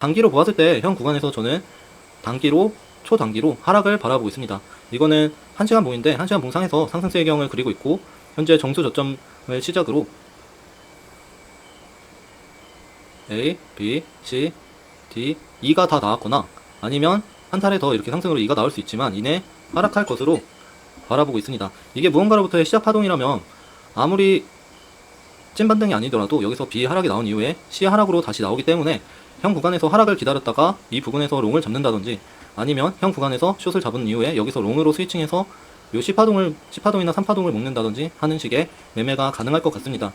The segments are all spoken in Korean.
단기로 보았을 때 현 구간에서 저는 단기로 초단기로 하락을 바라보고 있습니다. 이거는 1시간 봉인데 1시간 봉상에서 상승세 배경을 그리고 있고, 현재 정수 저점을 시작으로 A, B, C, D, E가 다 나왔거나 아니면 한 차례 더 이렇게 상승으로 E가 나올 수 있지만 이내 하락할 것으로 바라보고 있습니다. 이게 무언가로부터의 시작 파동이라면 아무리 찐 반등이 아니더라도 여기서 B 하락이 나온 이후에 C 하락으로 다시 나오기 때문에 현 구간에서 하락을 기다렸다가 이 부분에서 롱을 잡는다든지, 아니면 현 구간에서 숏을 잡은 이후에 여기서 롱으로 스위칭해서 요 C파동이나 3파동을 먹는다든지 하는 식의 매매가 가능할 것 같습니다.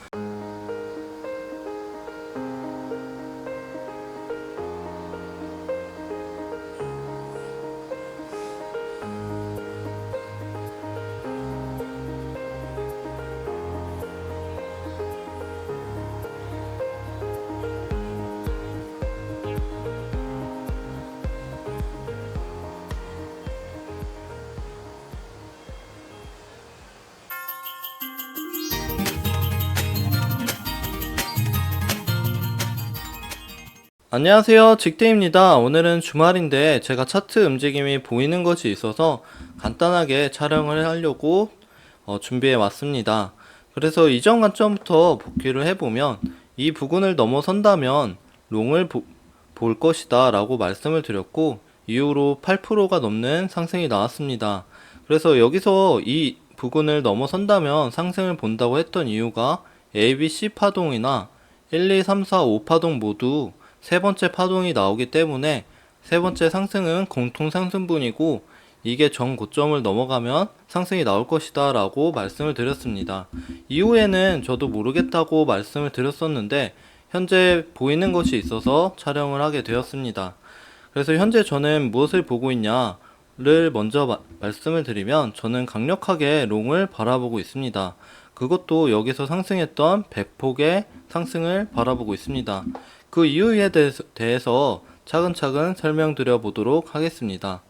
안녕하세요, 직대입니다. 오늘은 주말인데 제가 차트 움직임이 보이는 것이 있어서 간단하게 촬영을 하려고 준비해 왔습니다. 그래서 이전 관점부터 복귀를 해보면 이 부근을 넘어선다면 롱을 볼 것이다 라고 말씀을 드렸고, 이후로 8%가 넘는 상승이 나왔습니다. 그래서 여기서 이 부근을 넘어선다면 상승을 본다고 했던 이유가 ABC 파동이나 1, 2, 3, 4, 5파동 모두 세 번째 파동이 나오기 때문에 세 번째 상승은 공통 상승분이고, 이게 전 고점을 넘어가면 상승이 나올 것이다 라고 말씀을 드렸습니다. 이후에는 저도 모르겠다고 말씀을 드렸었는데 현재 보이는 것이 있어서 촬영을 하게 되었습니다. 그래서 현재 저는 무엇을 보고 있냐를 먼저 말씀을 드리면, 저는 강력하게 롱을 바라보고 있습니다. 그것도 여기서 상승했던 100폭의 상승을 바라보고 있습니다. 그 이유에 대해서 차근차근 설명드려 보도록 하겠습니다.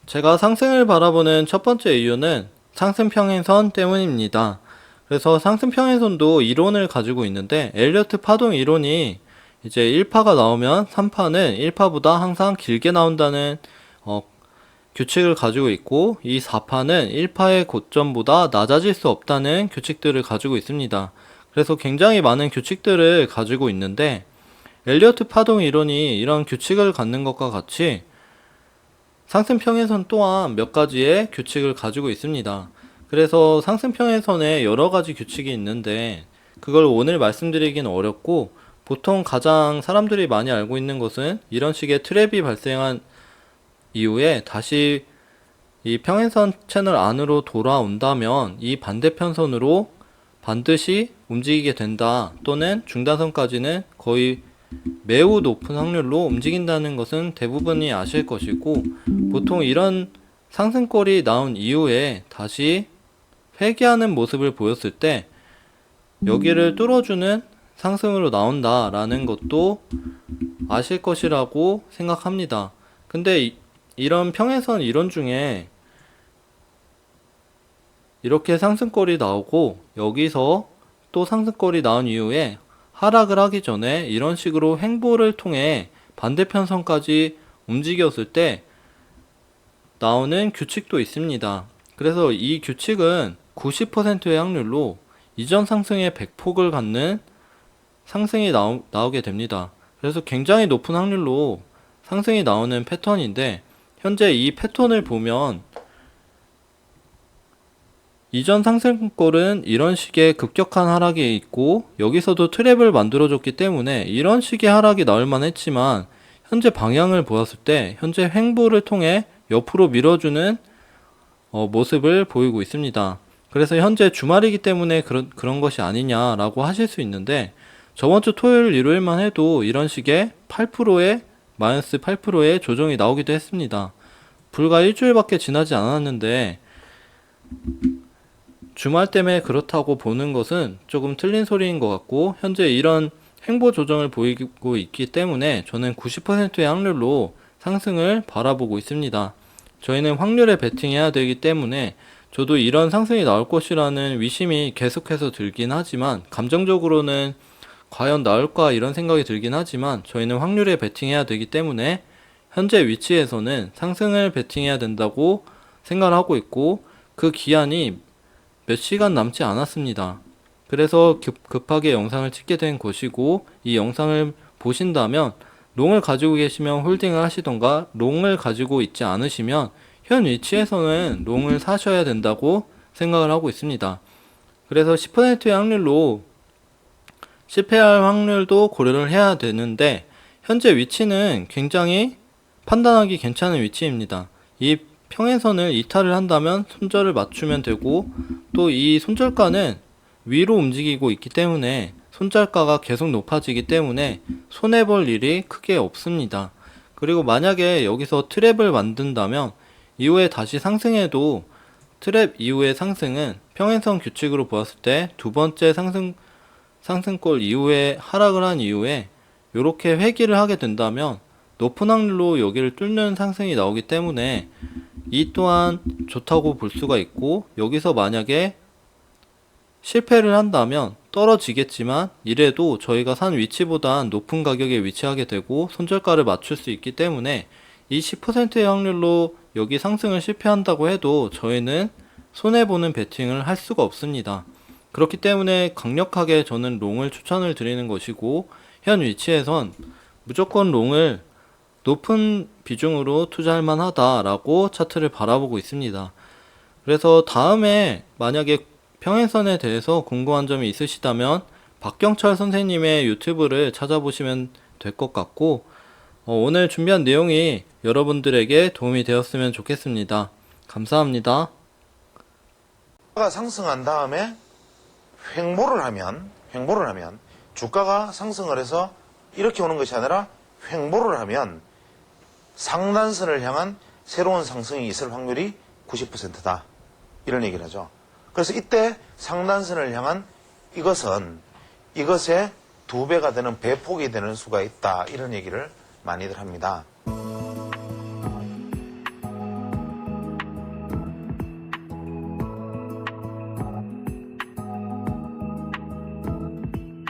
제가 상승을 바라보는 첫 번째 이유는 상승평행선 때문입니다. 그래서 상승평행선도 이론을 가지고 있는데, 엘리어트 파동 이론이 이제 1파가 나오면 3파는 1파보다 항상 길게 나온다는 규칙을 가지고 있고, 이 4파는 1파의 고점보다 낮아질 수 없다는 규칙들을 가지고 있습니다. 그래서 굉장히 많은 규칙들을 가지고 있는데, 엘리어트 파동 이론이 이런 규칙을 갖는 것과 같이 상승평행선 또한 몇 가지의 규칙을 가지고 있습니다. 그래서 상승평행선에 여러 가지 규칙이 있는데 그걸 오늘 말씀드리기는 어렵고, 보통 가장 사람들이 많이 알고 있는 것은 이런 식의 트랩이 발생한 이후에 다시 이 평행선 채널 안으로 돌아온다면 이 반대편선으로 반드시 움직이게 된다, 또는 중단선까지는 거의 매우 높은 확률로 움직인다는 것은 대부분이 아실 것이고, 보통 이런 상승골이 나온 이후에 다시 회귀하는 모습을 보였을 때 여기를 뚫어주는 상승으로 나온다 라는 것도 아실 것이라고 생각합니다. 근데 이런 평행선 이론 중에 이렇게 상승골이 나오고 여기서 또 상승골이 나온 이후에 하락을 하기 전에 이런 식으로 횡보를 통해 반대편 선까지 움직였을 때 나오는 규칙도 있습니다. 그래서 이 규칙은 90%의 확률로 이전 상승의 100폭을 갖는 상승이 나오게 됩니다. 그래서 굉장히 높은 확률로 상승이 나오는 패턴인데, 현재 이 패턴을 보면 이전 상승골은 이런 식의 급격한 하락이 있고 여기서도 트랩을 만들어줬기 때문에 이런 식의 하락이 나올만 했지만, 현재 방향을 보았을 때 현재 횡보를 통해 옆으로 밀어주는 모습을 보이고 있습니다. 그래서 현재 주말이기 때문에 그런 것이 아니냐라고 하실 수 있는데, 저번주 토요일 일요일만 해도 이런 식의 8%의 마이너스 8%의 조정이 나오기도 했습니다. 불과 일주일밖에 지나지 않았는데 주말 때문에 그렇다고 보는 것은 조금 틀린 소리인 것 같고, 현재 이런 횡보 조정을 보이고 있기 때문에 저는 90%의 확률로 상승을 바라보고 있습니다. 저희는 확률에 베팅해야 되기 때문에 저도 이런 상승이 나올 것이라는 위심이 계속해서 들긴 하지만, 감정적으로는 과연 나올까 이런 생각이 들긴 하지만 저희는 확률에 베팅해야 되기 때문에 현재 위치에서는 상승을 베팅해야 된다고 생각을 하고 있고, 그 기한이 몇 시간 남지 않았습니다. 그래서 급하게 영상을 찍게 된 것이고, 이 영상을 보신다면 롱을 가지고 계시면 홀딩을 하시던가, 롱을 가지고 있지 않으시면 현 위치에서는 롱을 사셔야 된다고 생각을 하고 있습니다. 그래서 10%의 확률로 실패할 확률도 고려를 해야 되는데, 현재 위치는 굉장히 판단하기 괜찮은 위치입니다. 이 평행선을 이탈을 한다면 손절을 맞추면 되고, 또 이 손절가는 위로 움직이고 있기 때문에 손절가가 계속 높아지기 때문에 손해볼 일이 크게 없습니다. 그리고 만약에 여기서 트랩을 만든다면 이후에 다시 상승해도 트랩 이후의 상승은 평행선 규칙으로 보았을 때 두 번째 상승골 이후에 하락을 한 이후에 이렇게 회귀를 하게 된다면 높은 확률로 여기를 뚫는 상승이 나오기 때문에 이 또한 좋다고 볼 수가 있고, 여기서 만약에 실패를 한다면 떨어지겠지만 이래도 저희가 산 위치보다 높은 가격에 위치하게 되고 손절가를 맞출 수 있기 때문에 이 10%의 확률로 여기 상승을 실패한다고 해도 저희는 손해보는 베팅을 할 수가 없습니다. 그렇기 때문에 강력하게 저는 롱을 추천을 드리는 것이고, 현 위치에선 무조건 롱을 높은 비중으로 투자할 만하다라고 차트를 바라보고 있습니다. 그래서 다음에 만약에 평행선에 대해서 궁금한 점이 있으시다면 박경철 선생님의 유튜브를 찾아보시면 될 것 같고, 오늘 준비한 내용이 여러분들에게 도움이 되었으면 좋겠습니다. 감사합니다. 주가가 상승한 다음에 횡보를 하면 주가가 상승을 해서 이렇게 오는 것이 아니라 횡보를 하면 상단선을 향한 새로운 상승이 있을 확률이 90%다. 이런 얘기를 하죠. 그래서 이때 상단선을 향한 이것의 2배가 되는 배폭이 되는 수가 있다. 이런 얘기를 많이들 합니다.